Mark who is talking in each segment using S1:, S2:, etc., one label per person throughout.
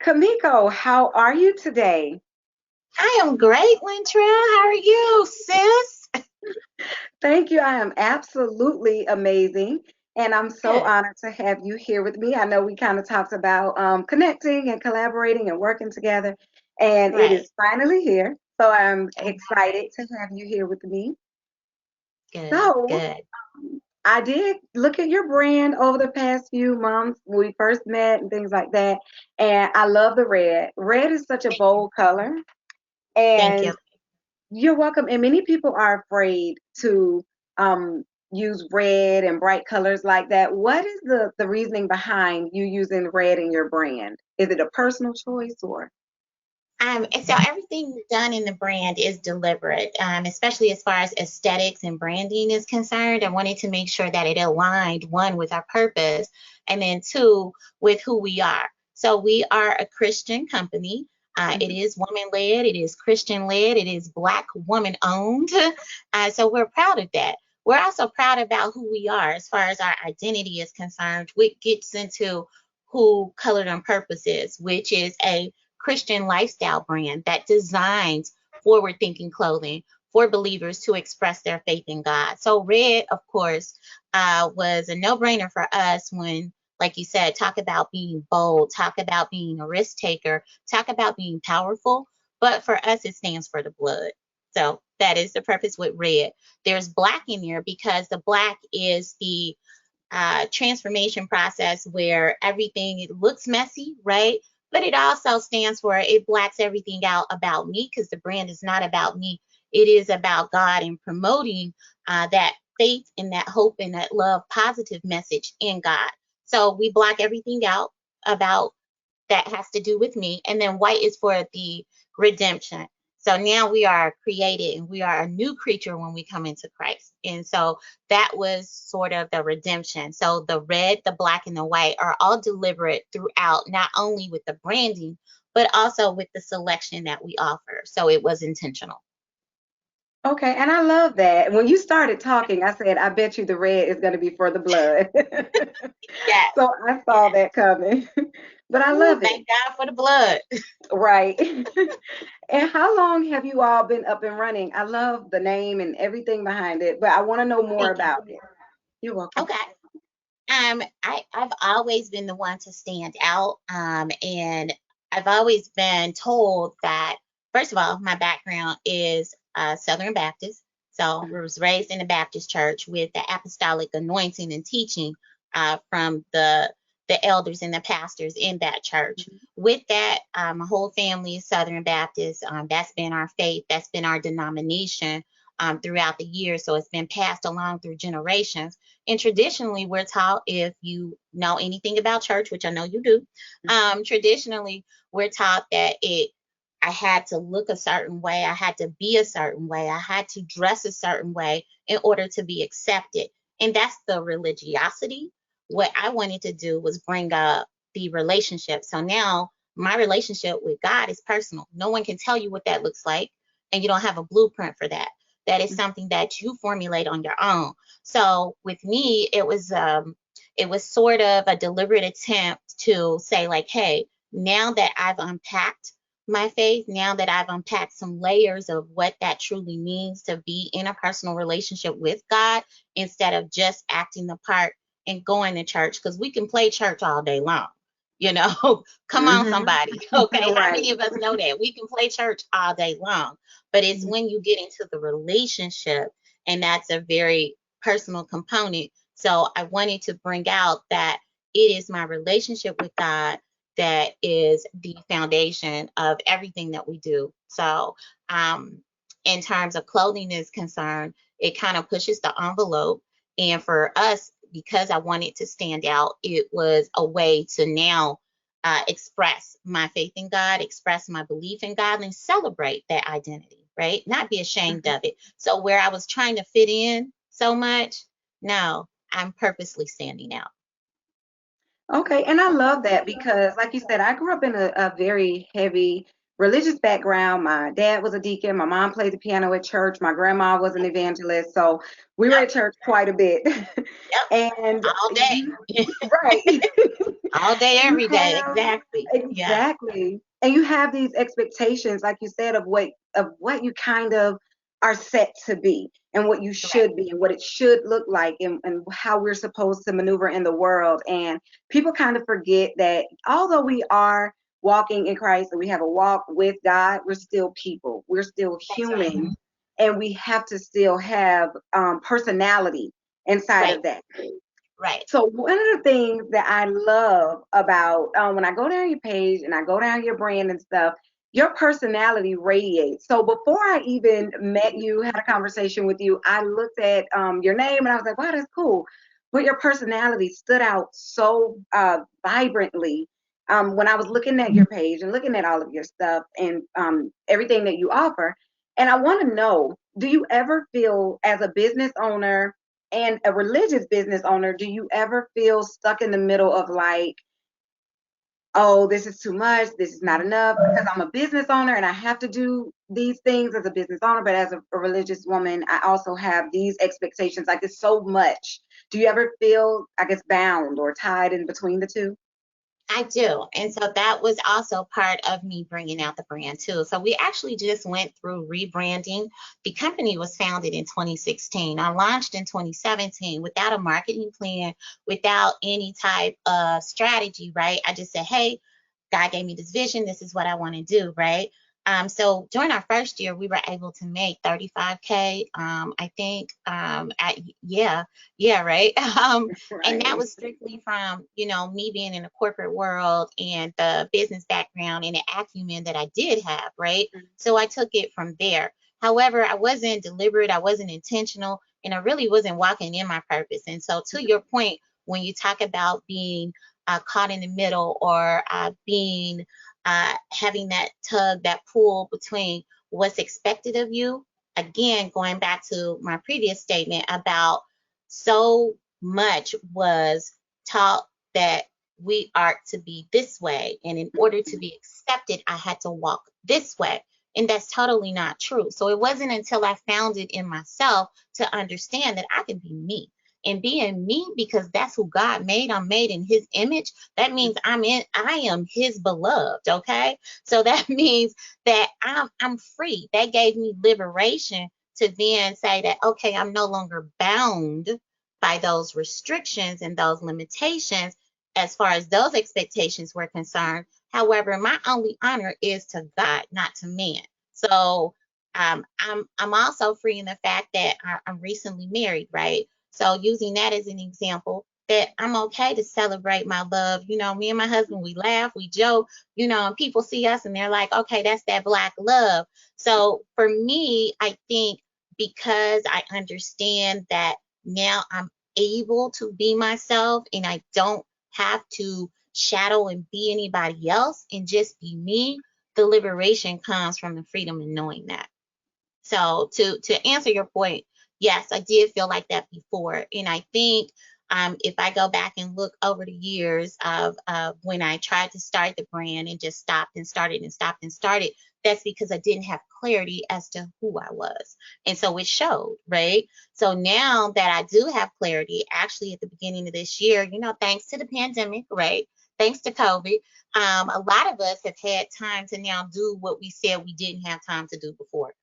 S1: Kamiko, how are you today?
S2: I am great, Lyntrell. How are you, sis?
S1: Thank you. I am absolutely amazing. And I'm so
S2: Good.
S1: honored to have you here with me. I know we kind of talked about connecting and collaborating and working together, and it
S2: Right.
S1: is finally here. So I'm excited
S2: Okay.
S1: to have you here with me.
S2: Good.
S1: So
S2: Good.
S1: I did look at your brand over the past few months when we first met and things like that. And I love the red. Red is such a
S2: Thank you.
S1: bold color.
S2: Thank
S1: And
S2: you.
S1: you're welcome. And many people are afraid to use red and bright colors like that. What is the reasoning behind you using red in your brand? Is it a personal choice or?
S2: And so everything done in the brand is deliberate, especially as far as aesthetics and branding is concerned. I wanted to make sure that it aligned, one, with our purpose, and then two, with who we are. So we are a Christian company. It
S1: Mhm.
S2: is woman led, it is Christian led, it is Black woman owned. So we're proud of that. We're also proud about who we are as far as our identity is concerned, which gets into who Colored on Purpose is, which is a Christian lifestyle brand that designs forward thinking clothing for believers to express their faith in God. So, red, of course, was a no brainer for us when, like you said, talk about being bold, talk about being a risk taker, talk about being powerful. But for us, it stands for the blood. So, that is the purpose with red. There's black in there because the black is the transformation process where everything it looks messy, right? But it also stands for it blacks everything out about me because the brand is not about me. It is about God and promoting that faith and that hope and that love positive message in God. So we block everything out about that has to do with me. And then white is for the redemption. So now we are created and we are a new creature when we come into Christ. And so that was sort of the redemption. So the red, the black, and the white are all deliberate throughout, not only with the branding, but also with the selection that we offer. So it was intentional.
S1: Okay, and I love that. When you started talking, I said, I bet you the red is going to be for the blood.
S2: Yes.
S1: So I saw
S2: Yes.
S1: that coming. But I
S2: Ooh,
S1: love it.
S2: thank God for the blood.
S1: Right. And how long have you all been up and running? I love the name and everything behind it, but I want to know more
S2: Thank you.
S1: about it. You're welcome.
S2: Okay. I've always been the one to stand out. And I've always been told that, first of all, my background is Southern Baptist. So I was raised in a Baptist church with the apostolic anointing and teaching from the elders and the pastors in that church.
S1: Mhm.
S2: With that, my whole family is Southern Baptist. That's been our faith. That's been our denomination throughout the years. So it's been passed along through generations. And traditionally, we're taught, if you know anything about church, which I know you do, traditionally, we're taught that I had to look a certain way, I had to be a certain way, I had to dress a certain way in order to be accepted. And that's the religiosity. What I wanted to do was bring up the relationship. So now my relationship with God is personal. No one can tell you what that looks like, and you don't have a blueprint for that. That is something that you formulate on your own. So with me, it was sort of a deliberate attempt to say like, hey, now that I've unpacked my faith, now that I've unpacked some layers of what that truly means to be in a personal relationship with God, instead of just acting the part and going to church, because we can play church all day long. You know, come on,
S1: Mhm.
S2: somebody. Okay. How
S1: Right.
S2: many of us know that? We can play church all day long, but it's
S1: Mhm.
S2: when you get into the relationship, and that's a very personal component. So I wanted to bring out that it is my relationship with God that is the foundation of everything that we do. So, in terms of clothing is concerned, it kind of pushes the envelope. And for us, because I wanted to stand out, it was a way to now express my faith in God, express my belief in God, and celebrate that identity, right? Not be ashamed
S1: Mhm.
S2: of it. So, where I was trying to fit in so much, no, I'm purposely standing out.
S1: Okay, and I love that because, like you said, I grew up in a very heavy religious background. My dad was a deacon. My mom played the piano at church. My grandma was an evangelist. So we were
S2: Yep,
S1: at church quite a bit.
S2: yep,
S1: And
S2: all
S1: you,
S2: day.
S1: right.
S2: All day,
S1: You
S2: every day.
S1: have
S2: Exactly. Yeah.
S1: exactly, and you have these expectations, like you said, of what you kind of are set to be, and what you
S2: Correct.
S1: should be, and what it should look like, and how we're supposed to maneuver in the world. And people kind of forget that although we are walking in Christ and we have a walk with God, we're still people. We're still
S2: That's right.
S1: human, and we have to still have personality inside
S2: Right.
S1: of that.
S2: Right.
S1: So one of the things that I love about when I go down your page and I go down your brand and stuff, your personality radiates. So before I even met you, had a conversation with you, I looked at your name and I was like, wow, that's cool. But your personality stood out so vibrantly when I was looking at your page and looking at all of your stuff and everything that you offer. And I want to know, do you ever feel as a business owner and a religious business owner, do you ever feel stuck in the middle of like, oh, this is too much, this is not enough, because I'm a business owner and I have to do these things as a business owner, but as a religious woman, I also have these expectations. Like it's so much. Do you ever feel, I guess, bound or tied in between the two?
S2: I do. And so that was also part of me bringing out the brand too. So we actually just went through rebranding. The company was founded in 2016. I launched in 2017 without a marketing plan, without any type of strategy, right? I just said, hey, God gave me this vision. This is what I want to do, right? So during our first year, we were able to make 35K. I think, yeah, yeah, right. And that
S1: Right.
S2: was strictly from, me being in the corporate world and the business background and the acumen that I did have, right? So I took it from there. However, I wasn't deliberate, I wasn't intentional, and I really wasn't walking in my purpose. And so, to your point, when you talk about being caught in the middle or being having that tug, that pull between what's expected of you, again, going back to my previous statement about so much was taught that we are to be this way. And in order to be accepted, I had to walk this way. And that's totally not true. So it wasn't until I found it in myself to understand that I can be me. And being me, because that's who God made, I'm made in his image. That means I am his beloved. Okay. So that means that I'm free. That gave me liberation to then say that, okay, I'm no longer bound by those restrictions and those limitations as far as those expectations were concerned. However, my only honor is to God, not to man. So I'm also free in the fact that I'm recently married, right? So using that as an example, that I'm okay to celebrate my love. Me and my husband, we laugh, we joke, and people see us and they're like, okay, that's that black love. So for me, I think because I understand that now I'm able to be myself and I don't have to shadow and be anybody else and just be me, the liberation comes from the freedom in knowing that. So to answer your point, yes, I did feel like that before, and I think if I go back and look over the years of when I tried to start the brand and just stopped and started and stopped and started, that's because I didn't have clarity as to who I was, and so it showed, right? So now that I do have clarity, actually at the beginning of this year, thanks to the pandemic, right? Thanks to COVID, a lot of us have had time to now do what we said we didn't have time to do before.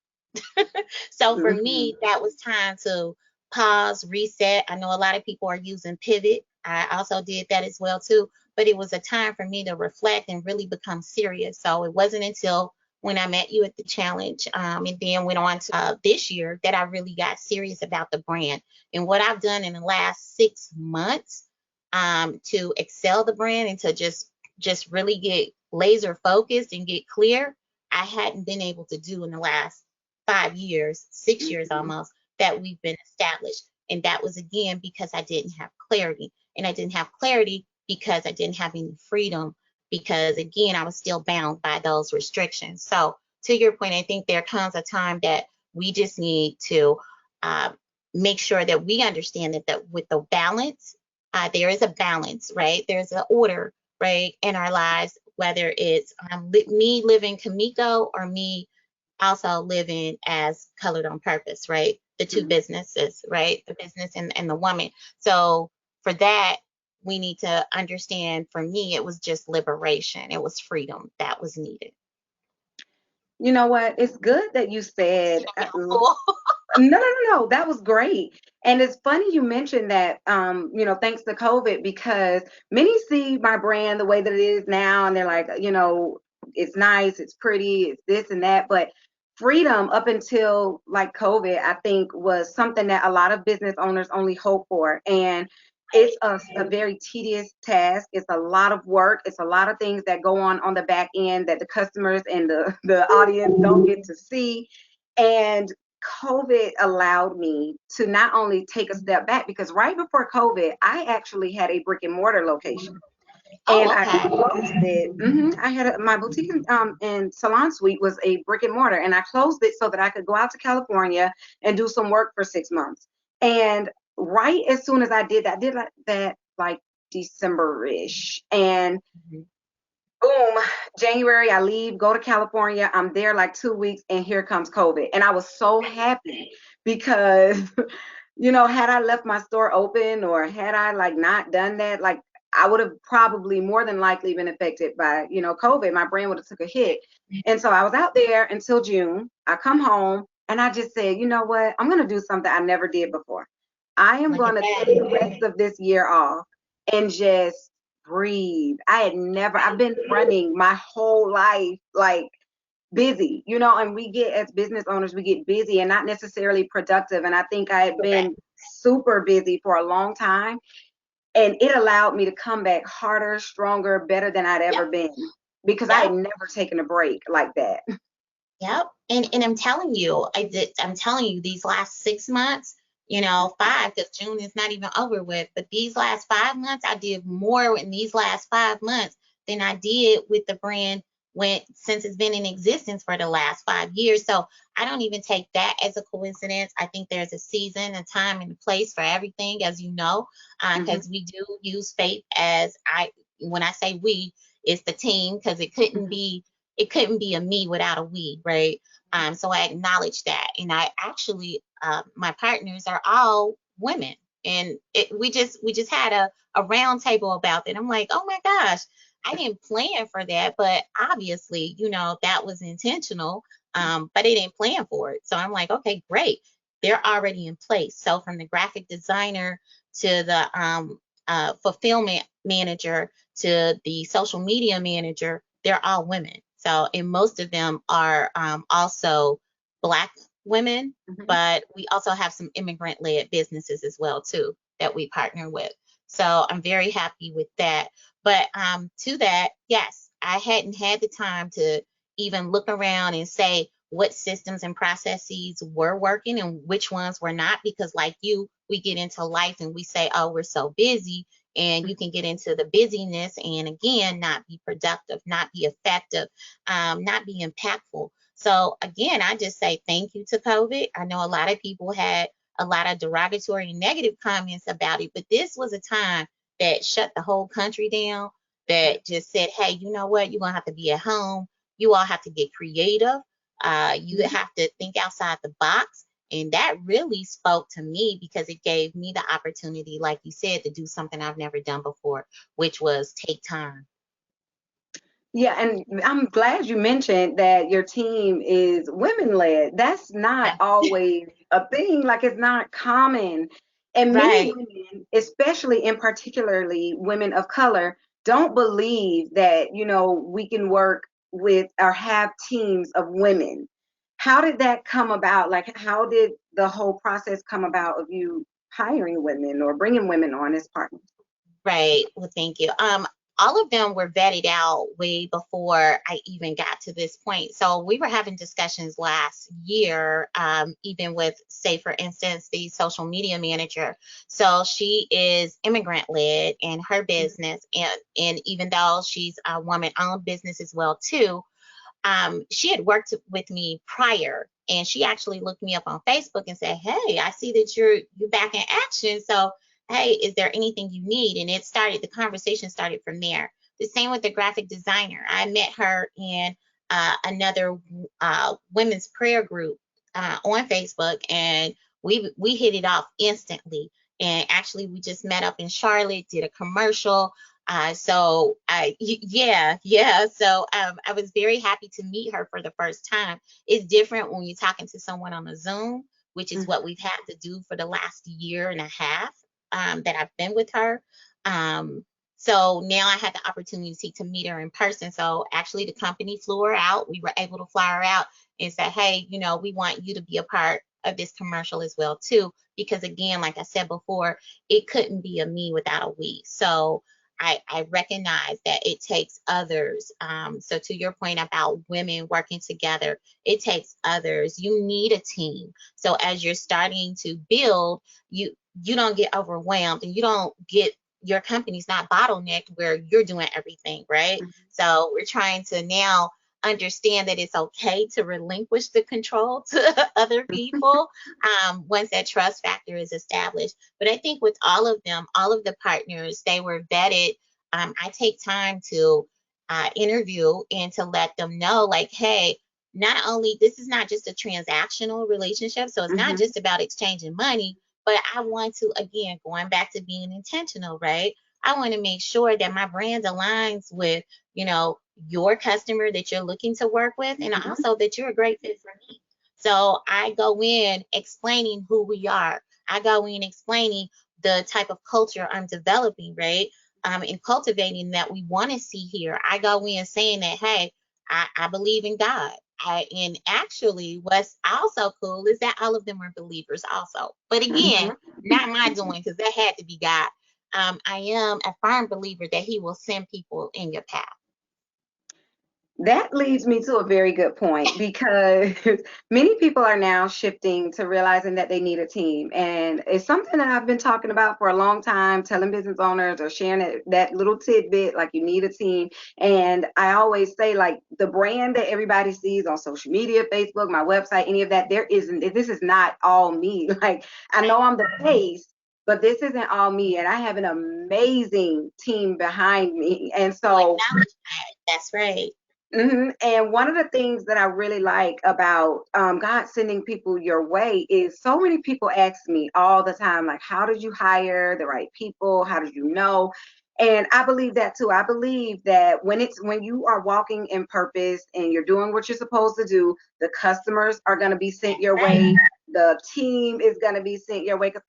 S2: So for
S1: Mhm.
S2: me, that was time to pause, reset. I know a lot of people are using pivot. I also did that as well too, but it was a time for me to reflect and really become serious. So it wasn't until when I met you at the challenge, and then went on to this year that I really got serious about the brand and what I've done in the last 6 months to excel the brand and to just really get laser focused and get clear. I hadn't been able to do in the last 5 years, 6 years
S1: Mhm.
S2: almost, that we've been established. And that was again because I didn't have clarity. And I didn't have clarity because I didn't have any freedom, because again, I was still bound by those restrictions. So, to your point, I think there comes a time that we just need to uh, make sure that we understand that with the balance, there is a balance, right? There's an order, right, in our lives whether it's me living Kamiko or me also living as Colored on Purpose, right? The two
S1: Mhm.
S2: businesses, right? The business and the woman. So for that, we need to understand, for me, it was just liberation. It was freedom that was needed.
S1: You know what? It's good that you
S2: Is it
S1: said,
S2: a mouthful?
S1: no. That was great. And it's funny you mentioned that, thanks to COVID, because many see my brand the way that it is now, and they're like, it's nice, it's pretty, it's this and that. But freedom up until like COVID, I think was something that a lot of business owners only hope for. And it's a very tedious task. It's a lot of work. It's a lot of things that go on the back end that the customers and the audience don't get to see. And COVID allowed me to not only take a step back, because right before COVID, I actually had a brick and mortar location. And
S2: Oh,
S1: I
S2: okay.
S1: closed it. I had my boutique and salon suite was a brick and mortar, and I closed it so that I could go out to California and do some work for 6 months. And right as soon as I did that, I did like that like December-ish, and
S2: Mhm.
S1: boom, January, I leave, go to California. I'm there like 2 weeks, and here comes COVID. And I was so happy because, had I left my store open or had I like not done that, like I would have probably more than likely been affected by, COVID. My brand would have took a hit. And so I was out there until June. I come home and I just said, you know what? I'm going to do something I never did before. I am
S2: Look
S1: going
S2: at
S1: to
S2: that.
S1: take the rest of this year off and just breathe. I've been running my whole life like busy, and we get, as business owners, we get busy and not necessarily productive. And I think I had
S2: Correct.
S1: been super busy for a long time. And it allowed me to come back harder, stronger, better than I'd
S2: Yep.
S1: ever been, because I had
S2: Yep.
S1: never taken a break like that.
S2: Yep. And I'm telling you, I'm telling you, these last 6 months, 5, because June is not even over with, but these last 5 months, I did more in these last 5 months than I did with the brand since it's been in existence for the last 5 years. So I don't even take that as a coincidence. I think there's a season, a time, and a place for everything, as you know,
S1: Hmm.
S2: because we do use faith when I say we, it's the team, because it couldn't be a me without a we, right? So I acknowledge that, and I actually, my partners are all women, and we just had a round table about that. I'm like, oh my gosh, I didn't plan for that, but obviously, that was intentional. But I didn't plan for it, so I'm like, okay, great, they're already in place. So from the graphic designer to the fulfillment manager to the social media manager, they're all women. So, and most of them are also Black women,
S1: Hmm.
S2: but we also have some immigrant-led businesses as well too that we partner with. So I'm very happy with that. But to that, yes, I hadn't had the time to even look around and say what systems and processes were working and which ones were not, because like you, we get into life and we say, oh, we're so busy, and you can get into the busyness and again not be productive, not be effective, not be impactful. So again, I just say thank you to COVID. I know a lot of people had a lot of derogatory and negative comments about it, but this was a time that shut the whole country down, that just said, hey, you know what? You're gonna have to be at home. You all have to get creative. You have to think outside the box. And that really spoke to me because it gave me the opportunity, like you said, to do something I've never done before, which was take time.
S1: Yeah, and I'm glad you mentioned that your team is women led. That's not
S2: Yeah.
S1: always a thing, like it's not common. And many
S2: Right.
S1: women, especially and particularly women of color, don't believe that, we can work with or have teams of women. How did that come about? Like, how did the whole process come about of you hiring women or bringing women on as partners?
S2: Right. Well, thank you. All of them were vetted out way before I even got to this point. So we were having discussions last year, even with, say, for instance, the social media manager. So she is immigrant led in her business, and even though she's a woman owned business as well too, she had worked with me prior, and she actually looked me up on Facebook and said, hey, I see that you're back in action. So, hey, is there anything you need? And the conversation started from there. The same with the graphic designer. I met her in another women's prayer group on Facebook, and we hit it off instantly. And actually, we just met up in Charlotte, did a commercial. Yeah. So I was very happy to meet her for the first time. It's different when you're talking to someone on a Zoom, which is what we've had to do for the last year and a half that I've been with her. Um, so now I had the opportunity to meet her in person. So actually, the company flew her out. We were able to fly her out and say, hey, we want you to be a part of this commercial as well too. Because again, like I said before, it couldn't be a me without a we. So I recognize that it takes others. So to your point about women working together, it takes others. You need a team. So as you're starting to build, you don't get overwhelmed, and you don't get your company's not bottlenecked where you're doing everything, right?
S1: Mhm.
S2: So we're trying to now understand that it's okay to relinquish the control to other people once that trust factor is established. But I think with all of them, all of the partners, they were vetted. I take time to interview and to let them know, like, hey, not only this is not just a transactional relationship, so it's not
S1: Mhm.
S2: just about exchanging money, but I want to, again, going back to being intentional, right? I want to make sure that my brand aligns with, your customer that you're looking to work with, and
S1: Mhm.
S2: also that you're a great fit for me. So I go in explaining who we are. I go in explaining the type of culture I'm developing, right? And cultivating that we want to see here. I go in saying that, hey, I believe in God. And actually, what's also cool is that all of them are believers also. But again,
S1: Mhm.
S2: not my doing, because that had to be God. I am a firm believer that He will send people in your path.
S1: That leads me to a very good point because many people are now shifting to realizing that they need a team. And it's something that I've been talking about for a long time, telling business owners or sharing that little tidbit, like you need a team. And I always say, like, the brand that everybody sees on social media, Facebook, my website, any of that, this is not all me. Like, I know I'm the face, but this isn't all me. And I have an amazing team behind me. And
S2: Well,
S1: so,
S2: acknowledge that. That's right.
S1: And one of the things that I really like about God sending people your way is so many people ask me all the time, like, how did you hire the right people? How did you know? And I believe that too. I believe that when you are walking in purpose and you're doing what you're supposed to do, the customers are going to be sent
S2: That's
S1: your
S2: right.
S1: way. The team is going to be sent your way. Because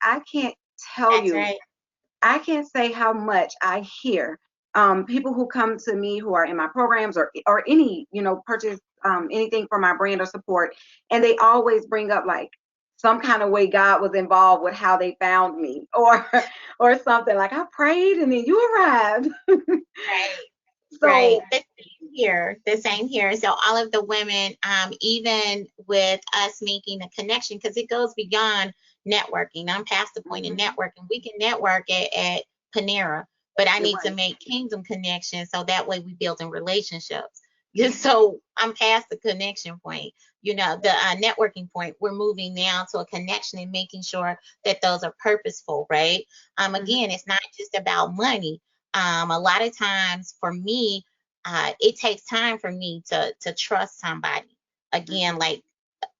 S1: tell
S2: That's
S1: you
S2: right.
S1: I can't say how much I hear people who come to me who are in my programs or any, purchase anything for my brand or support, and they always bring up like some kind of way God was involved with how they found me, or or something like I prayed and then you arrived.
S2: Right. Right.
S1: So,
S2: The same here. The same here. So all of the women, even with us making a connection, because it goes beyond networking. I'm past the point of
S1: mhm,
S2: networking. We can network at Panera, but I
S1: you're
S2: need to
S1: right.
S2: make kingdom connections so that way we build in relationships. Just so I'm past the connection point, the networking point. We're moving now to a connection and making sure that those are purposeful, right?
S1: Mhm,
S2: Again, it's not just about money. A lot of times for me, it takes time for me to trust somebody. Again,
S1: mhm,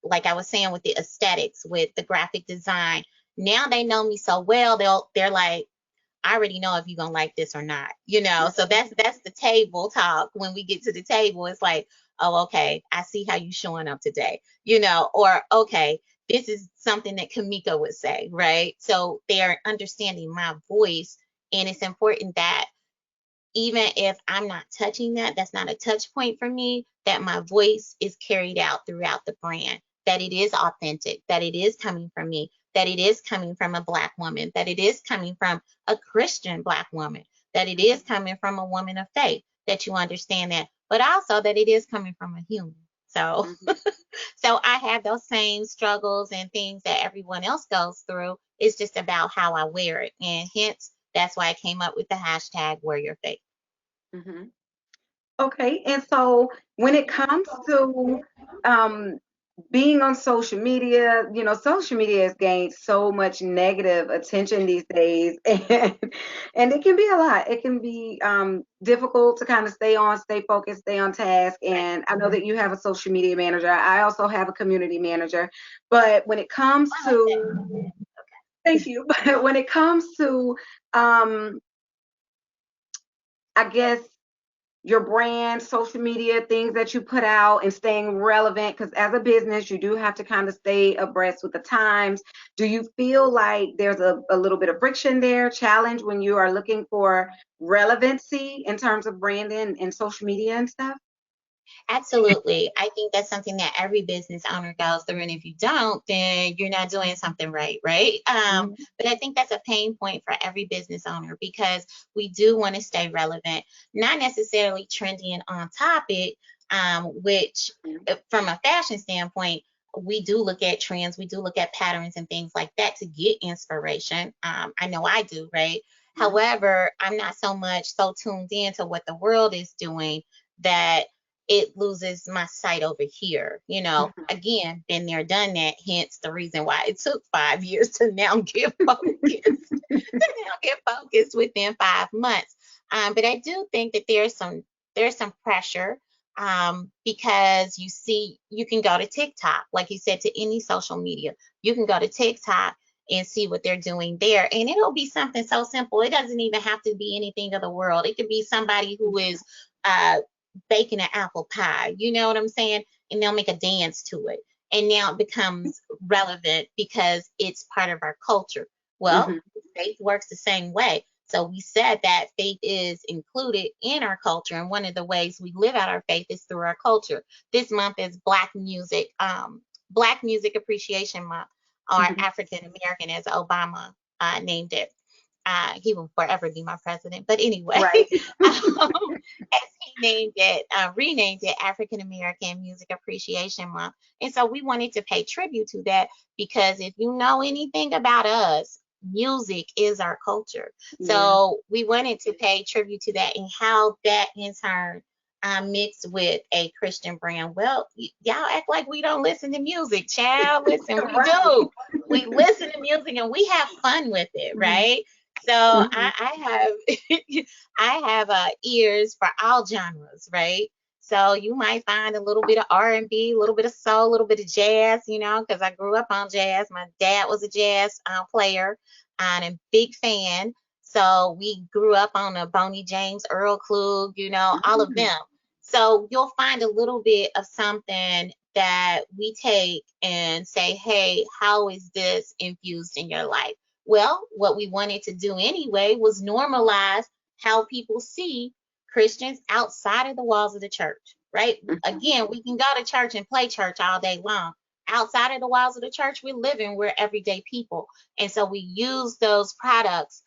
S2: like I was saying with the aesthetics, with the graphic design. Now they know me so well, they're like, I already know if you're gonna like this or not, So
S1: mhm,
S2: that's the table talk. When we get to the table, it's like, oh, okay, I see how you showing up today, or okay, this is something that Kamiko would say, right? So they're understanding my voice, and it's important that even if I'm not touching that, that's not a touch point for me, that my voice is carried out throughout the brand, that it is authentic, that it is coming from me, that it is coming from a Black woman, that it is coming from a Christian Black woman, that it is coming from a woman of faith, that you understand that, but also that it is coming from a human. So,
S1: mhm.
S2: so I have those same struggles and things that everyone else goes through. It's just about how I wear it. And hence, that's why I came up with the hashtag wear your faith.
S1: Mhm. Okay, and so when it comes to um, being on social media, social media has gained so much negative attention these days, and it can be a lot. It can be difficult to kind of stay focused, stay on task.
S2: Right.
S1: And I know that you have a social media manager. I also have a community manager. But when it comes
S2: I like
S1: to,
S2: that.
S1: thank you, but when it comes to, um, I guess your brand, social media, things that you put out and staying relevant, because as a business, you do have to kind of stay abreast with the times. Do you feel like there's a little bit of friction there, challenge when you are looking for relevancy in terms of branding and social media and stuff?
S2: Absolutely. I think that's something that every business owner goes through. And if you don't, then you're not doing something right, right?
S1: Mhm.
S2: But I think that's a pain point for every business owner because we do want to stay relevant, not necessarily trendy and on topic, which from a fashion standpoint, we do look at trends, we do look at patterns and things like that to get inspiration. I know I do, right?
S1: Yeah.
S2: However, I'm not so much so tuned in to what the world is doing that it loses my sight over here. Again, been there, done that, hence the reason why it took 5 years to now get focused, within 5 months. But I do think that there's some pressure because you can go to TikTok, like you said, to any social media. You can go to TikTok and see what they're doing there. And it'll be something so simple. It doesn't even have to be anything of the world. It could be somebody who is uh, baking an apple pie. You know what I'm saying? And they'll make a dance to it. And now it becomes relevant because it's part of our culture. Well,
S1: Mhm.
S2: faith works the same way. So we said that faith is included in our culture. And one of the ways we live out our faith is through our culture. This month is Black Music Appreciation Month, or
S1: Mhm.
S2: African American, as Obama named it. He will forever be my president. But anyway,
S1: Right.
S2: as he renamed it African American Music Appreciation Month. And so we wanted to pay tribute to that because if you know anything about us, music is our culture.
S1: Yeah.
S2: So we wanted to pay tribute to that and how that in turn mixed with a Christian brand. Well, y'all act like we don't listen to music, child. Listen, we
S1: Right.
S2: do. We listen to music and we have fun with it,
S1: Mhm.
S2: right? So
S1: Mhm.
S2: I have I have ears for all genres, right? So you might find a little bit of R&B, a little bit of soul, a little bit of jazz, because I grew up on jazz. My dad was a jazz player and a big fan. So we grew up on a Boney James, Earl Klug, all of
S1: Mhm.
S2: them. So you'll find a little bit of something that we take and say, hey, how is this infused in your life? Well, what we wanted to do anyway was normalize how people see Christians outside of the walls of the church, right?
S1: Mhm.
S2: Again, we can go to church and play church all day long. Outside of the walls of the church, we're everyday people. And so we use those products,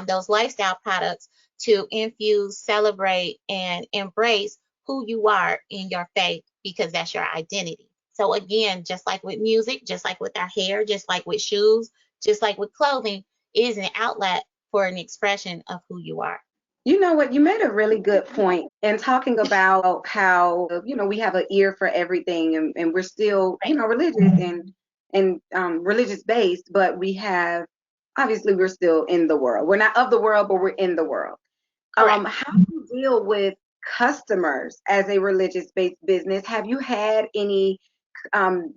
S2: those lifestyle products, to infuse, celebrate, and embrace who you are in your faith because that's your identity. So, again, just like with music, just like with our hair, just like with shoes, just like with clothing, is an outlet for an expression of who you are.
S1: You know what? You made a really good point in talking about how, we have an ear for everything, and we're still,
S2: Right.
S1: religious and religious based, but obviously we're still in the world. We're not of the world, but we're in the world.
S2: Correct.
S1: How do you deal with customers as a religious based business? Have you had any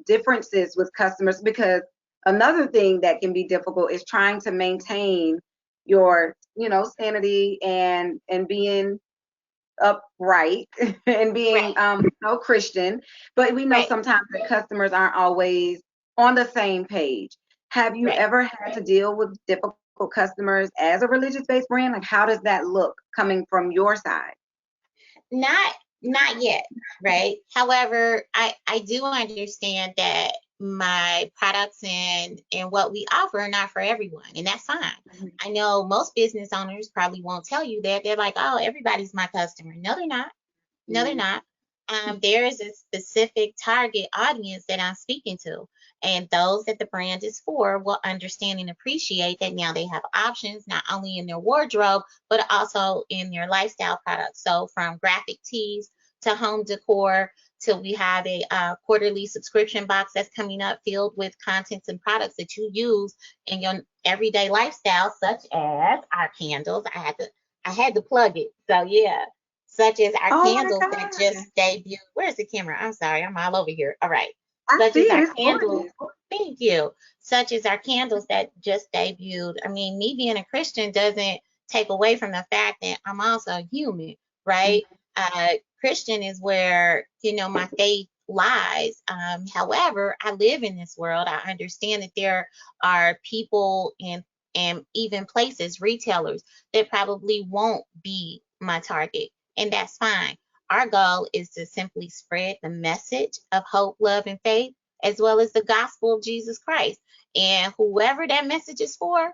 S1: differences with customers? Because another thing that can be difficult is trying to maintain your, sanity and being upright and being
S2: Right.
S1: Christian. But we know
S2: Right.
S1: sometimes that customers aren't always on the same page. Have you
S2: Right.
S1: ever had to deal with difficult customers as a religious based brand? Like, how does that look coming from your side?
S2: Not not yet, right? However, I do understand that my products and what we offer are not for everyone, and that's fine.
S1: Mhm.
S2: I know most business owners probably won't tell you that. They're like, "Oh, everybody's my customer." No, they're not. No, they're
S1: Yeah.
S2: not. There is a specific target audience that I'm speaking to, and those that the brand is for will understand and appreciate that now they have options not only in their wardrobe but also in their lifestyle products. So from graphic tees to home decor till we have a quarterly subscription box that's coming up filled with contents and products that you use in your everyday lifestyle, such as our candles. I had to plug it. So yeah, such as our
S1: Oh my
S2: candles that
S1: God.
S2: just debuted. Where's the camera? I'm sorry, I'm all over here. All right.
S1: I
S2: Such as
S1: see it.
S2: our
S1: It's
S2: candles.
S1: gorgeous.
S2: Thank you. Such as our candles that just debuted. I mean, me being a Christian doesn't take away from the fact that I'm also human, right? Christian is where, my faith lies. However, I live in this world. I understand that there are people and even places, retailers, that probably won't be my target, and that's fine. Our goal is to simply spread the message of hope, love, and faith, as well as the gospel of Jesus Christ. And whoever that message is for,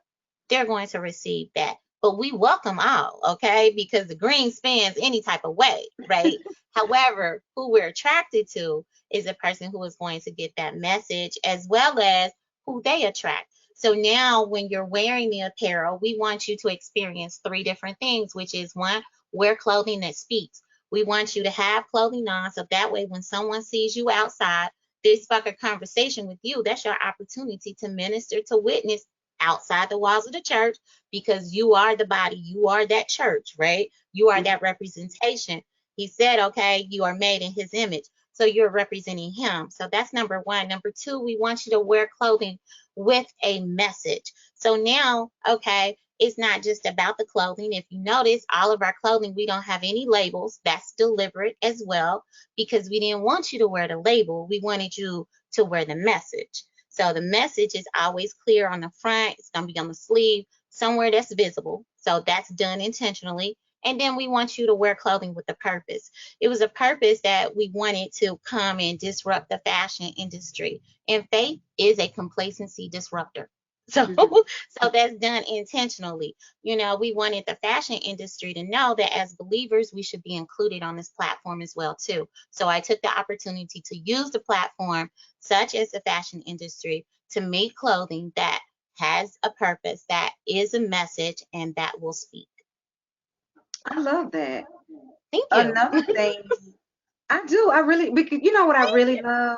S2: they're going to receive that. But we welcome all, okay? Because the green spans any type of way, right? However, who we're attracted to is a person who is going to get that message, as well as who they attract. So now when you're wearing the apparel, we want you to experience three different things, which is one, wear clothing that speaks. We want you to have clothing on so that way when someone sees you outside, they spark a conversation with you. That's your opportunity to minister, to witness outside the walls of the church, because you are the body, you are that church, right? You are that representation. He said, okay, you are made in his image. So you're representing him. So that's number one. Number two, we want you to wear clothing with a message. So now, okay, it's not just about the clothing. If you notice, all of our clothing, we don't have any labels. That's deliberate as well, because we didn't want you to wear the label. We wanted you to wear the message. So the message is always clear on the front. It's going to be on the sleeve, somewhere that's visible. So that's done intentionally. And then we want you to wear clothing with a purpose. It was a purpose that we wanted to come and disrupt the fashion industry. And faith is a complacency disruptor. So,
S1: Mhm.
S2: so that's done intentionally. We wanted the fashion industry to know that as believers, we should be included on this platform as well, too. So I took the opportunity to use the platform, such as the fashion industry, to make clothing that has a purpose, that is a message, and that will speak.
S1: I love that.
S2: Thank you.
S1: Another thing I do, I really, because you know what I really love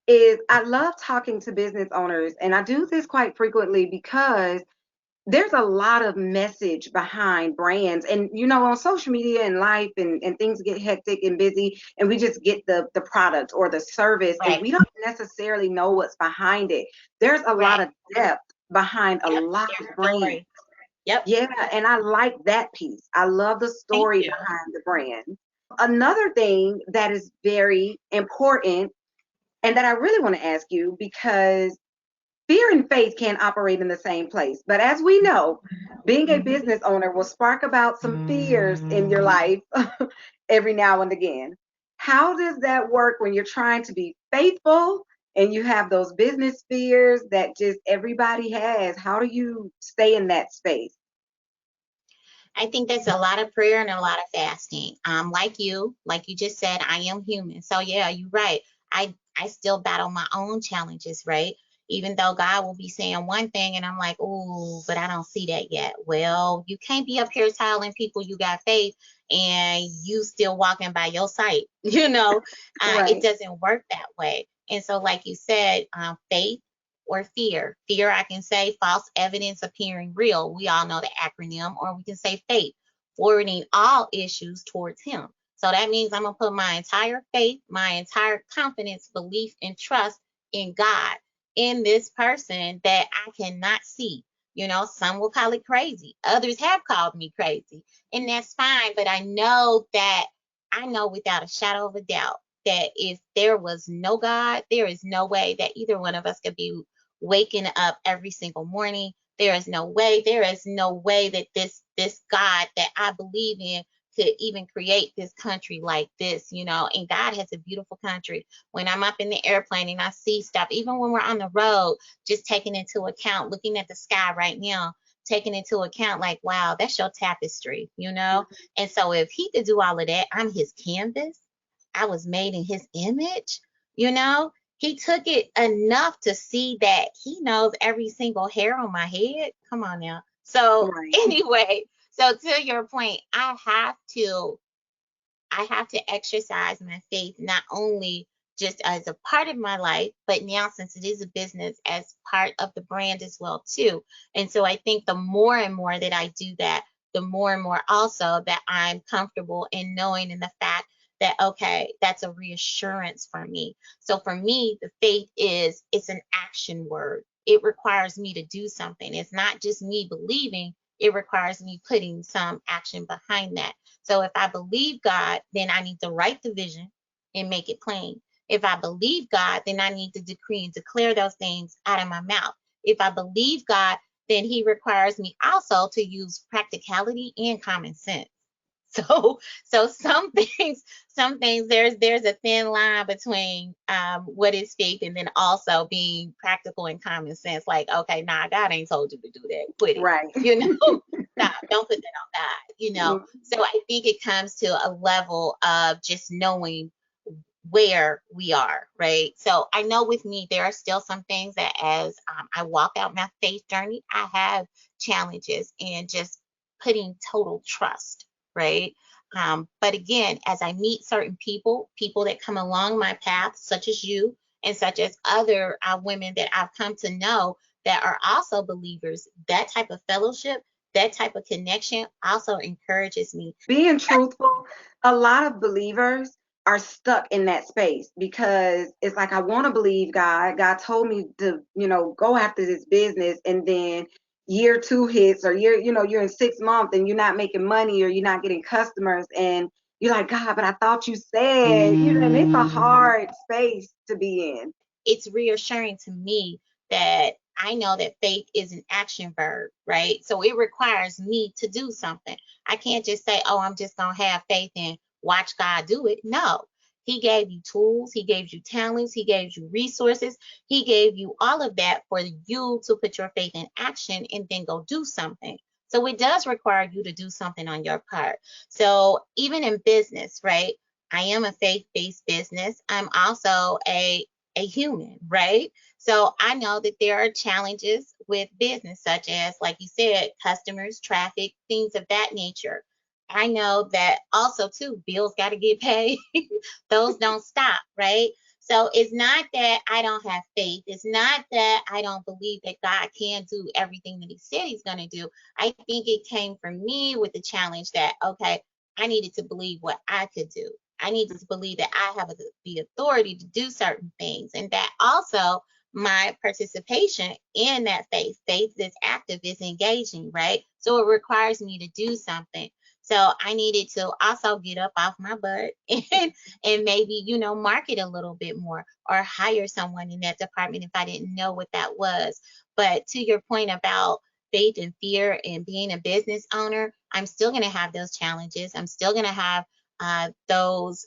S1: is I love talking to business owners, and I do this quite frequently because there's a lot of message behind brands. And on social media and life and things get hectic and busy, and we just get the product or the service, and
S2: Right,
S1: we don't necessarily know what's behind it. There's a lot
S2: right.
S1: of depth behind a
S2: Yep,
S1: lot
S2: there's
S1: of brands.
S2: story. Yep,
S1: Yeah, and I like that piece. I love the
S2: thank
S1: story
S2: you.
S1: behind the brand. Another thing that is very important and that I really want to ask you, because fear and faith can't operate in the same place. But as we know, being a business owner will spark about some fears in your life every now and again. How does that work when you're trying to be faithful and you have those business fears that just everybody has? How do you stay in that space?
S2: I think that's a lot of prayer and a lot of fasting. Like you just said, I am human. So yeah, you're right. I still battle my own challenges, right? Even though God will be saying one thing and I'm like, oh, but I don't see that yet. Well, you can't be up here telling people you got faith and you still walking by your sight. It
S1: Right.
S2: doesn't work that way. And so, like you said, faith or fear. Fear, I can say false evidence appearing real. We all know the acronym, or we can say faith, forwarding all issues towards Him. So that means I'm going to put my entire faith, my entire confidence, belief, and trust in God, in this person that I cannot see. Some will call it crazy. Others have called me crazy, and that's fine. But I know without a shadow of a doubt that if there was no God, there is no way that either one of us could be waking up every single morning. There is no way that this God that I believe in could even create this country like this. And God has a beautiful country. When I'm up in the airplane and I see stuff, even when we're on the road, just taking into account, looking at the sky right now, taking into account, like, wow, that's your tapestry. And so if he could do all of that, I'm his canvas. I was made in his image, you know he took it enough to see that he knows every single hair on my head. Come on now. So
S1: Right.
S2: anyway, so to your point, I have to I have to exercise my faith not only just as a part of my life, but now since it is a business, as part of the brand as well too. And so I think the more and more that I do that, the more and more also that I'm comfortable in knowing in the fact that, okay, that's a reassurance for me. So for me, the faith is, it's an action word. It requires me to do something. It's not just me believing, it requires me putting some action behind that. So if I believe God, then I need to write the vision and make it plain. If I believe God, then I need to decree and declare those things out of my mouth. If I believe God, then He requires me also to use practicality and common sense. So, so some things there's a thin line between what is faith and then also being practical and common sense. Like, okay, nah, God ain't told you to do that. Quit it.
S1: Right.
S2: You know, nah, don't put that on God. You know. So I think it comes to a level of just knowing where we are, right? So I know with me, there are still some things that as I walk out my faith journey, I have challenges and just putting total trust, right? But again, as I meet certain people that come along my path, such as you and such as other women that I've come to know that are also believers, that type of fellowship, that type of connection also encourages me.
S1: Being truthful, a lot of believers are stuck in that space because it's like, I want to believe God. God told me to, go after this business. And then year two hits, or you're in 6 months and you're not making money, or you're not getting customers. And you're like, God, but I thought you said, and it's a hard space to be in.
S2: It's reassuring to me that I know that faith is an action verb, right? So it requires me to do something. I can't just say, oh, I'm just going to have faith and watch God do it. No. He gave you tools, He gave you talents, He gave you resources, He gave you all of that for you to put your faith in action and then go do something. So it does require you to do something on your part. So even in business, right? I am a faith-based business. I'm also a human, right? So I know that there are challenges with business, such as, like you said, customers, traffic, things of that nature. I know that also, too, bills got to get paid. Those don't stop, right? So it's not that I don't have faith. It's not that I don't believe that God can do everything that He said He's going to do. I think it came from me with the challenge that, okay, I needed to believe what I could do. I need to believe that I have the authority to do certain things, and that also my participation in that faith is active, is engaging, right? So it requires me to do something. So I needed to also get up off my butt and maybe, market a little bit more or hire someone in that department if I didn't know what that was. But to your point about faith and fear and being a business owner, I'm still going to have those challenges. I'm still going to have those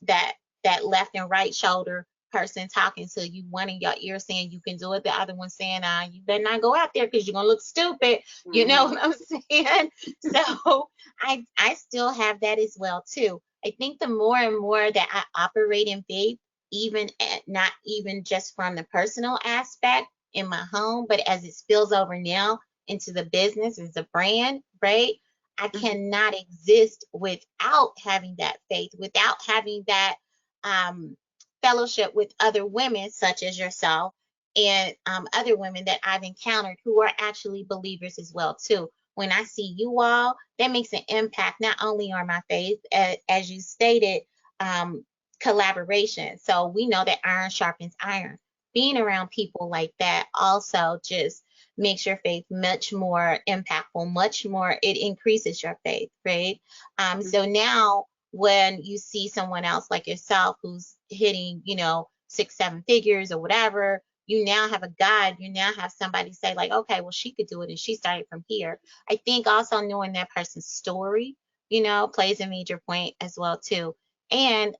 S2: that left and right shoulder person talking to you, one in your ear saying you can do it, the other one saying you better not go out there because you're gonna look stupid. You know what I'm saying? So I still have that as well too. I think the more and more that I operate in faith, even not even just from the personal aspect in my home, but as it spills over now into the business as a brand, right? I cannot exist without having that faith, without having that fellowship with other women such as yourself and other women that I've encountered who are actually believers as well too. When I see you all, that makes an impact not only on my faith, as you stated, collaboration. So we know that iron sharpens iron. Being around people like that also just makes your faith much more impactful, much more, it increases your faith, right? So now when you see someone else like yourself who's hitting, 6, 7 figures or whatever, you now have a guide, you now have somebody say like, okay, well, she could do it and she started from here. I think also knowing that person's story, plays a major point as well too. And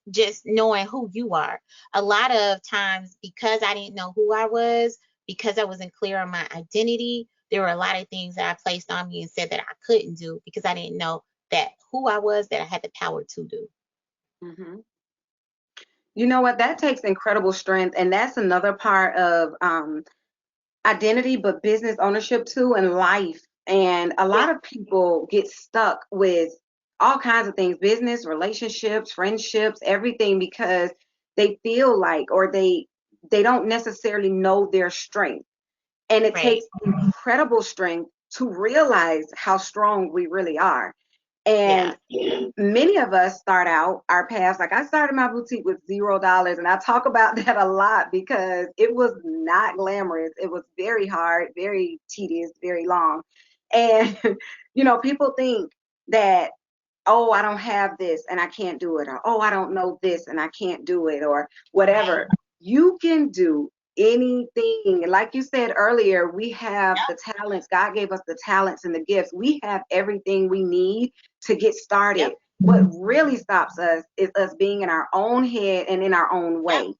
S2: just knowing who you are. A lot of times, because I didn't know who I was, because I wasn't clear on my identity, there were a lot of things that I placed on me and said that I couldn't do because I didn't know that who I was, that I had the power to do.
S1: Mm-hmm. You know what? That takes incredible strength, and that's another part of identity, but business ownership too, and life. And a
S2: Yeah.
S1: lot of people get stuck with all kinds of things, business, relationships, friendships, everything, because they feel like, or they don't necessarily know their strength. And it
S2: Right.
S1: takes incredible strength to realize how strong we really are. And
S2: Yeah.
S1: many of us start out our paths, like I started my boutique with $0. And I talk about that a lot because it was not glamorous. It was very hard, very tedious, very long. And, people think that, oh, I don't have this and I can't do it, or oh, I don't know this and I can't do it, or
S2: Right.
S1: whatever. You can do anything. Like you said earlier, we have the talents. God gave us the talents and the gifts. We have everything we need to get
S2: Yep.
S1: started. What really stops us is us being in our own head and in our own
S2: Yep.
S1: way.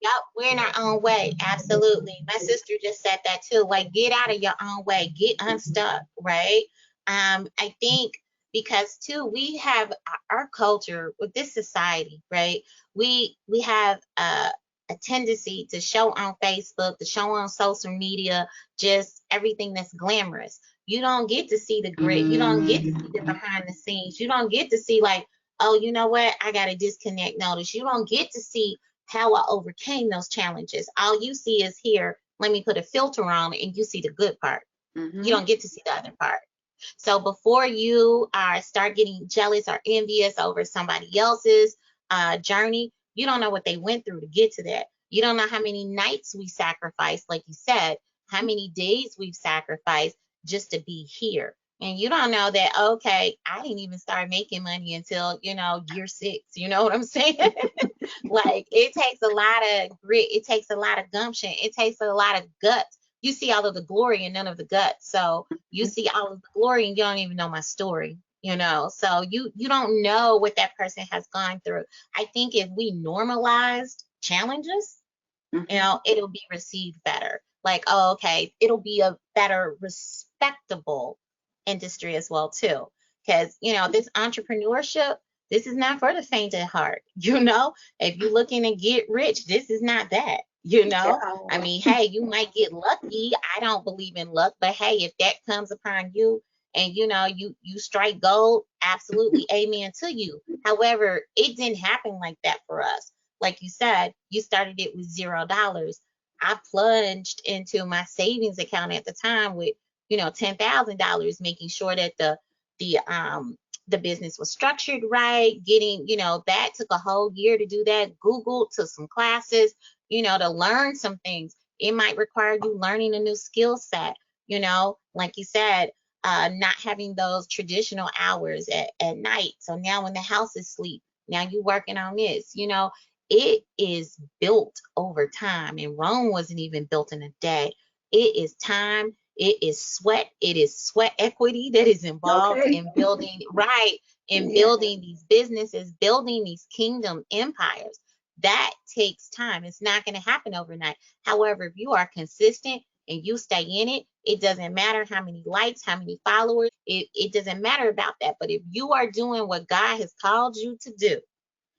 S2: Yep, we're in our own way. Absolutely. My sister just said that too. Like, get out of your own way, get unstuck, right? I think because too, we have our culture with this society, right? We have a tendency to show on Facebook, to show on social media, just everything that's glamorous. You don't get to see the grit. You don't get to see the behind the scenes. You don't get to see like, oh, you know what? I got a disconnect notice. You don't get to see how I overcame those challenges. All you see is here, let me put a filter on and you see the good part. You
S1: Mm-hmm.
S2: don't get to see the other part. So before you start getting jealous or envious over somebody else's journey, you don't know what they went through to get to that. You don't know how many nights we sacrificed, like you said, how many days we've sacrificed just to be here. And you don't know that, okay, I didn't even start making money until, year 6. You know what I'm saying? Like, it takes a lot of grit, it takes a lot of gumption, it takes a lot of guts. You see all of the glory and none of the guts. So you see all of the glory and you don't even know my story, So you don't know what that person has gone through. I think if we normalized challenges,
S1: Mm-hmm.
S2: it'll be received better. Like, oh, okay, it'll be a better respectable industry as well too. Because this entrepreneurship, this is not for the faint at heart. If you're looking to get rich, this is not that. I
S1: Yeah.
S2: mean, hey, you might get lucky. I don't believe in luck, but hey, if that comes upon you and you strike gold, absolutely amen to you. However, it didn't happen like that for us. Like you said, you started it with $0. I plunged into my savings account at the time with, $10,000, making sure that the business was structured right. Getting, that took a whole year to do that. Googled, took some classes, to learn some things. It might require you learning a new skill set, like you said, not having those traditional hours at night. So now when the house is asleep, now you working on this, it is built over time, and Rome wasn't even built in a day. It is time, it is sweat equity that is involved
S1: Okay.
S2: in building, right, in
S1: Yeah.
S2: building these businesses, building these kingdom empires. That takes time. It's not going to happen overnight. However, if you are consistent and you stay in it, it doesn't matter how many likes, how many followers, it doesn't matter about that. But if you are doing what God has called you to do,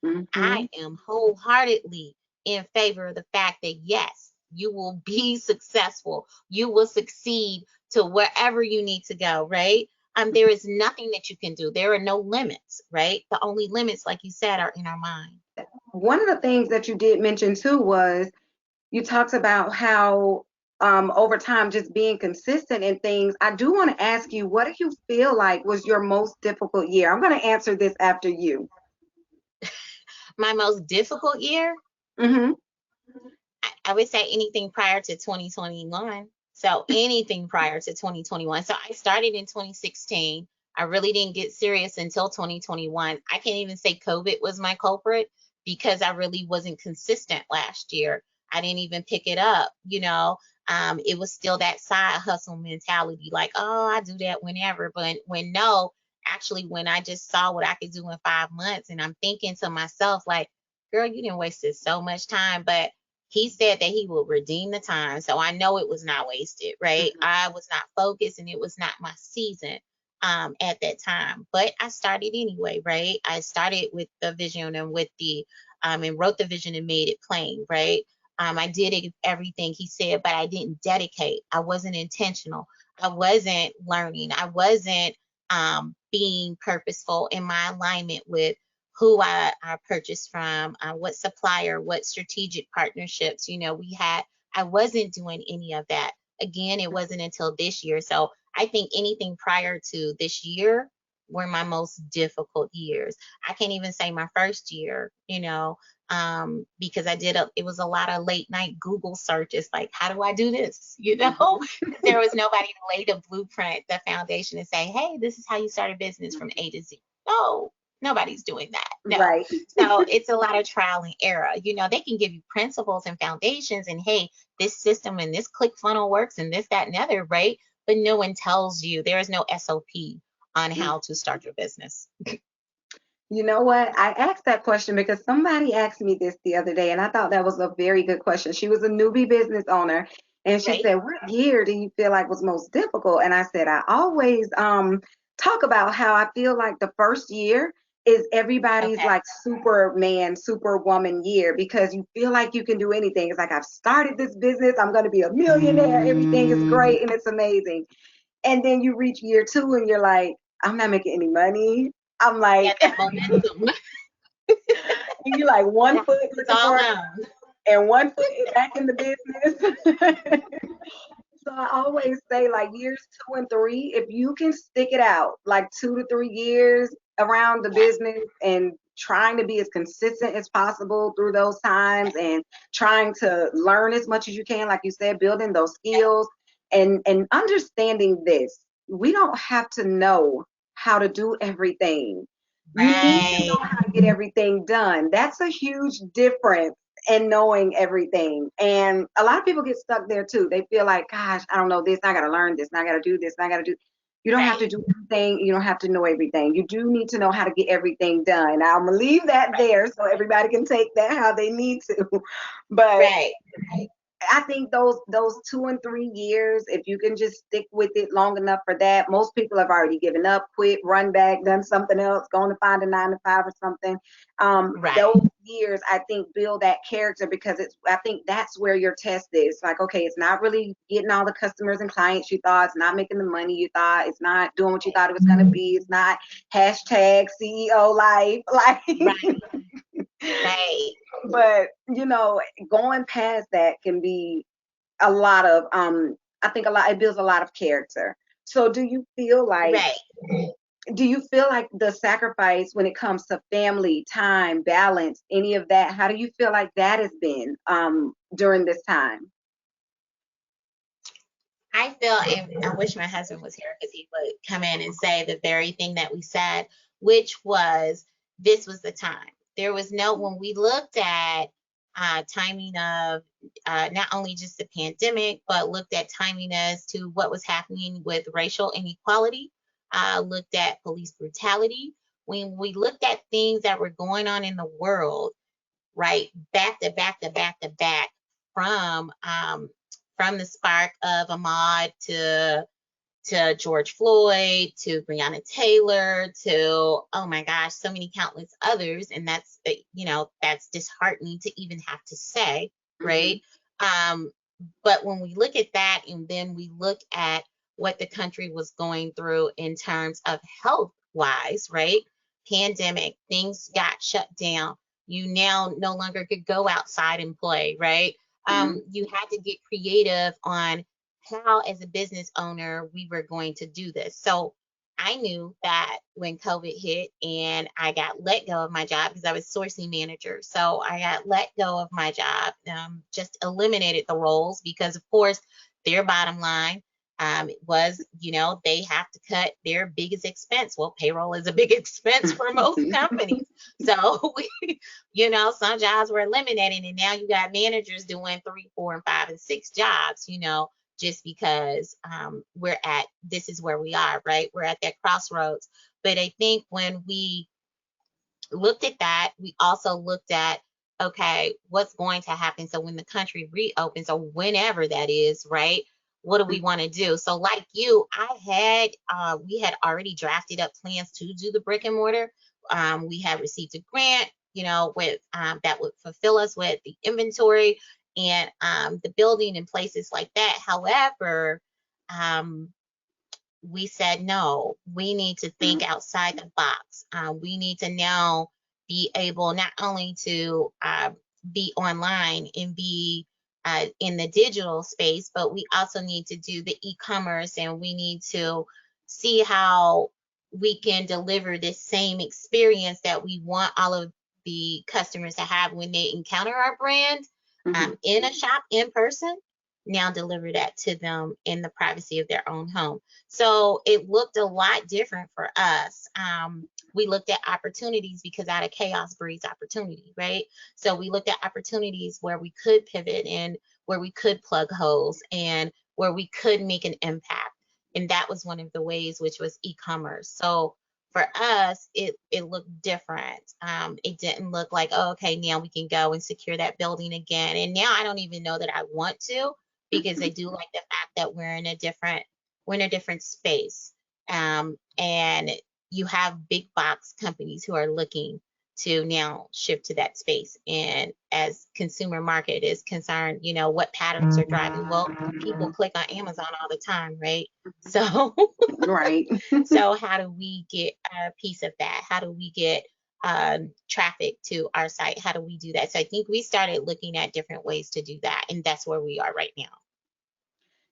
S1: Mm-hmm.
S2: I am wholeheartedly in favor of the fact that yes, you will be successful. You will succeed to wherever you need to go, right? There is nothing that you can do. There are no limits, right? The only limits, like you said, are in our mind.
S1: One of the things that you did mention too was you talked about how over time just being consistent in things. I do want to ask you, what do you feel like was your most difficult year? I'm going to answer this after you.
S2: My most difficult year,
S1: Hmm.
S2: I would say anything prior to 2021. So anything prior to 2021. So I started in 2016. I really didn't get serious until 2021. I can't even say COVID was my culprit because I really wasn't consistent last year. I didn't even pick it up, it was still that side hustle mentality, like, oh, I do that whenever. But when no, actually, when I just saw what I could do in 5 months, and I'm thinking to myself, like, girl, you didn't wasted so much time. But he said that he will redeem the time. So I know it was not wasted, right?
S1: Hmm.
S2: I was not focused and it was not my season at that time. But I started anyway, right? I started with the vision and with the and wrote the vision and made it plain, right? I did everything he said, but I didn't dedicate. I wasn't intentional. I wasn't learning. I wasn't being purposeful in my alignment with who I purchased from, what supplier, what strategic partnerships, I wasn't doing any of that. Again, it wasn't until this year. So I think anything prior to this year were my most difficult years. I can't even say my first year, because it was a lot of late night Google searches, like, how do I do this? There was nobody to lay the blueprint, the foundation, and say, hey, this is how you start a business from A to Z. No, nobody's doing that. No.
S1: Right.
S2: So it's a lot of trial and error. They can give you principles and foundations and, hey, this system and this click funnel works and this, that, and the other, right? But no one tells you. There is no SOP on how to start your business.
S1: You know what? I asked that question because somebody asked me this the other day, and I thought that was a very good question. She was a newbie business owner, and she
S2: Right.
S1: said, "What year do you feel like was most difficult?" And I said, "I always talk about how I feel like the first year is everybody's
S2: Okay.
S1: like Superman, Superwoman year because you feel like you can do anything. It's like I've started this business, I'm going to be a millionaire, everything is great and it's amazing." And then you reach year two, and you're like, "I'm not making any money." I'm
S2: Yeah,
S1: like,
S2: that momentum.
S1: you like one foot
S2: It's
S1: looking
S2: all
S1: for
S2: gone.
S1: and one foot back in the business. So I always say like years 2 and 3, if you can stick it out like 2 to 3 years around the
S2: Yeah.
S1: business and trying to be as consistent as possible through those times and trying to learn as much as you can, like you said, building those skills and understanding this. We don't have to know how to do everything. You need to
S2: Right.
S1: know how to get everything done. That's a huge difference in knowing everything. And a lot of people get stuck there too. They feel like, gosh, I don't know this. I got to learn this. And I got to do this. And I got to do. You don't have to
S2: Right.
S1: do everything. You don't have to know everything. You do need to know how to get everything done. I'm going to leave that
S2: Right.
S1: there so everybody can take that how they need to. But
S2: Right.
S1: I think those 2 and 3 years, if you can just stick with it long enough for that, most people have already given up, quit, run back, done something else, going to find a 9 to 5 or something.
S2: Right.
S1: Those years, I think, build that character because I think that's where your test is. Like, okay, it's not really getting all the customers and clients you thought, it's not making the money you thought, it's not doing what you thought it was going to be, it's not hashtag CEO life, like.
S2: Right. Right.
S1: But going past that can be a lot of I think it builds a lot of character. So
S2: Right.
S1: do you feel like the sacrifice when it comes to family time, balance, any of that, how do you feel like that has been during this time?
S2: I feel, and I wish my husband was here because he would come in and say the very thing that we said, which was this was the time. There was no, when we looked at timing of not only just the pandemic, but looked at timing as to what was happening with racial inequality, looked at police brutality. When we looked at things that were going on in the world, right, back to back to back to back, from from the spark of Ahmaud to George Floyd to Breonna Taylor to, oh my gosh, so many countless others, and that's disheartening to even have to say,
S1: Mm-hmm.
S2: right? Um, but when we look at that, and then we look at what the country was going through in terms of health wise, right? Pandemic, things got shut down. You now no longer could go outside and play, right?
S1: Mm-hmm.
S2: You had to get creative on how, as a business owner, we were going to do this. So I knew that when COVID hit and I got let go of my job because I was sourcing manager. So I got let go of my job, just eliminated the roles because, of course, their bottom line was, they have to cut their biggest expense. Well, payroll is a big expense for most companies. So, some jobs were eliminated, and now you got managers doing 3, 4, and 5, and 6 jobs, just because this is where we are, right? We're at that crossroads. But I think when we looked at that, we also looked at, okay, what's going to happen? So when the country reopens, or whenever that is, right? What do we want to do? So like you, we had already drafted up plans to do the brick and mortar. We had received a grant, with that would fulfill us with the inventory and the building and places like that. However, um, we said, no, we need to think outside the box. We need to now be able not only to be online and be in the digital space, but we also need to do the e-commerce, and we need to see how we can deliver this same experience that we want all of the customers to have when they encounter our brand in a shop in person, now deliver that to them in the privacy of their own home. So it looked a lot different for us. We looked at opportunities because out of chaos breeds opportunity, right? So we looked at opportunities where we could pivot and where we could plug holes and where we could make an impact. And that was one of the ways, which was e-commerce. So for us, it looked different. It didn't look like, oh, okay, now we can go and secure that building again. And now I don't even know that I want to, because I do like the fact that we're in a different space. And you have big box companies who are looking to now shift to that space. And as consumer market is concerned, what patterns are driving? Well, people click on Amazon all the time, right? So
S1: Right.
S2: so how do we get a piece of that? How do we get traffic to our site? How do we do that? So I think we started looking at different ways to do that, and that's where we are right now.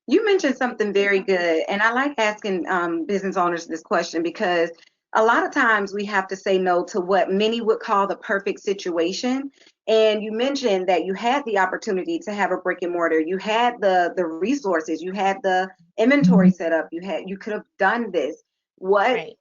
S1: You mentioned something very good, and I like asking business owners this question because a lot of times we have to say no to what many would call the perfect situation. And you mentioned that you had the opportunity to have a brick and mortar, you had the resources, you had the inventory set up, you could have done this. What
S2: Right.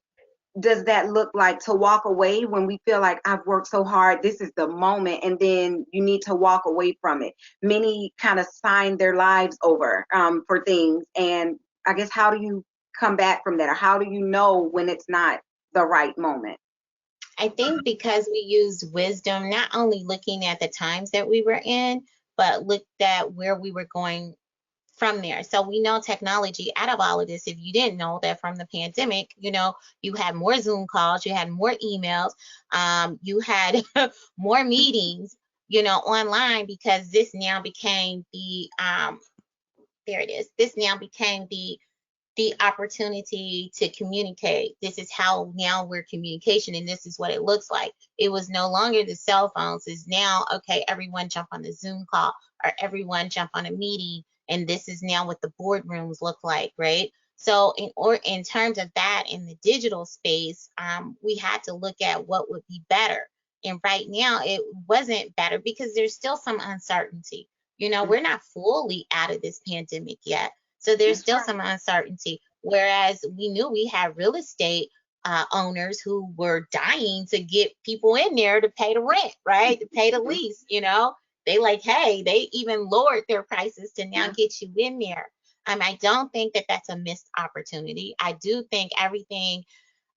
S1: does that look like to walk away when we feel like I've worked so hard, this is the moment, and then you need to walk away from it? Many kind of sign their lives over for things, and I guess how do you come back from that, or how do you know when it's not the right moment?
S2: I think because we used wisdom, not only looking at the times that we were in, but looked at where we were going from there. So we know technology out of all of this. If you didn't know that from the pandemic, you had more Zoom calls, you had more emails, you had more meetings, online, because this now became there it is. This now became the opportunity to communicate. This is how now we're communication, and this is what it looks like. It was no longer the cell phones. It's now, okay, everyone jump on the Zoom call, or everyone jump on a meeting, and this is now what the boardrooms look like, right? So in terms of that in the digital space, we had to look at what would be better. And right now it wasn't better because there's still some uncertainty. We're not fully out of this pandemic yet. So there's
S1: That's
S2: still
S1: right.
S2: some uncertainty. Whereas we knew we had real estate owners who were dying to get people in there to pay the rent, right? To pay the lease. They like, hey, they even lowered their prices to now
S1: Yeah.
S2: get you in there. I don't think that that's a missed opportunity. I do think everything,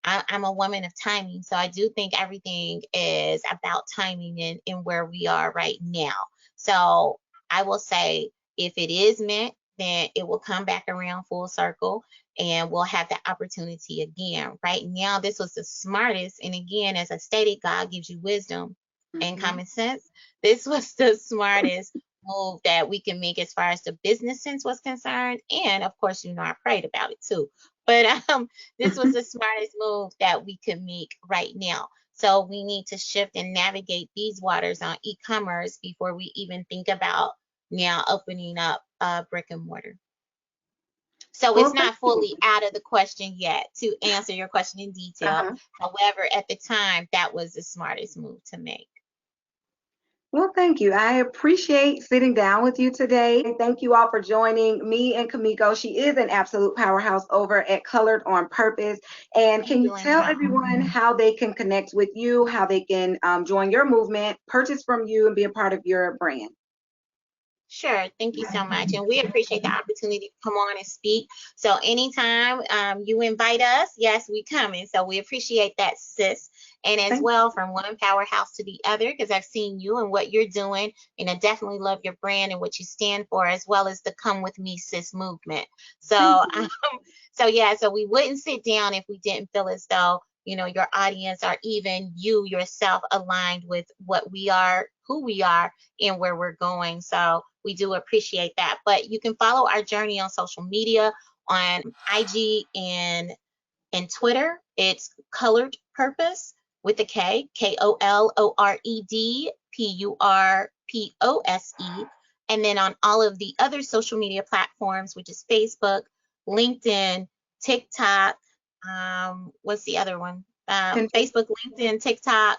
S2: I'm a woman of timing, so I do think everything is about timing in where we are right now. So I will say, if it is meant, then it will come back around full circle, and we'll have that opportunity again. Right now, this was the smartest. And again, as I stated, God gives you wisdom and
S1: Mhm.
S2: common sense. This was the smartest move that we can make as far as the business sense was concerned. And of course, I prayed about it too. But this was the smartest move that we could make right now. So we need to shift and navigate these waters on e-commerce before we even think about now opening up brick and mortar. So it's
S1: Well, thank
S2: not
S1: you.
S2: fully out of the question yet to answer your question in detail.
S1: Uh-huh.
S2: However, at the time, that was the smartest move to make.
S1: Well, thank you. I appreciate sitting down with you today. Thank you all for joining me and Kamiko. She is an absolute powerhouse over at Colored on Purpose. And
S2: Thank
S1: can
S2: you,
S1: you tell
S2: Lyntrell.
S1: everyone how they can connect with you, how they can join your movement, purchase from you, and be a part of your brand?
S2: Sure. Thank you so much. And we appreciate the opportunity to come on and speak. So anytime you invite us, yes, we come. And so we appreciate that, sis. And as
S1: Thank
S2: well, from one powerhouse to the other, because I've seen you and what you're doing. And I definitely love your brand and what you stand for, as well as the Come With Me, Sis movement. So,
S1: thank you.
S2: so we wouldn't sit down if we didn't feel as though, your audience or even you yourself aligned with what we are, who we are, and where we're going. So we do appreciate that. But you can follow our journey on social media On IG and Twitter, it's Colored Purpose with a K, KOLORED PURPOSE. And then on all of the other social media platforms, which is Facebook, LinkedIn, TikTok, what's the other one?
S1: Pinterest.
S2: Facebook, LinkedIn, TikTok.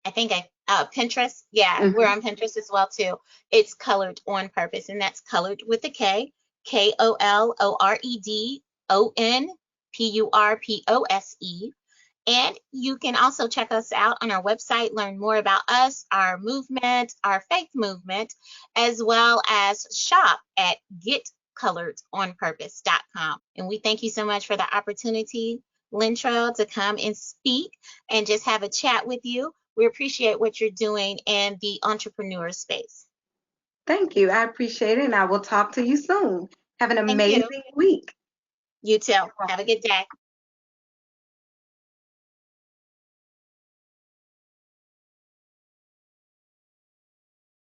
S2: I think Pinterest. Yeah, we're
S1: Hmm.
S2: on Pinterest as well too. It's Colored on Purpose, and that's colored with a K, KOLOREDONPURPOSE. And you can also check us out on our website, learn more about us, our movement, our faith movement, as well as shop at getcoloredonpurpose.com. And we thank you so much for the opportunity, Lyntrell, to come and speak and just have a chat with you. We appreciate what you're doing in the entrepreneur space.
S1: Thank you. I appreciate it, and I will talk to you soon. Have an
S2: Thank you.
S1: amazing week.
S2: You too. Have a good day.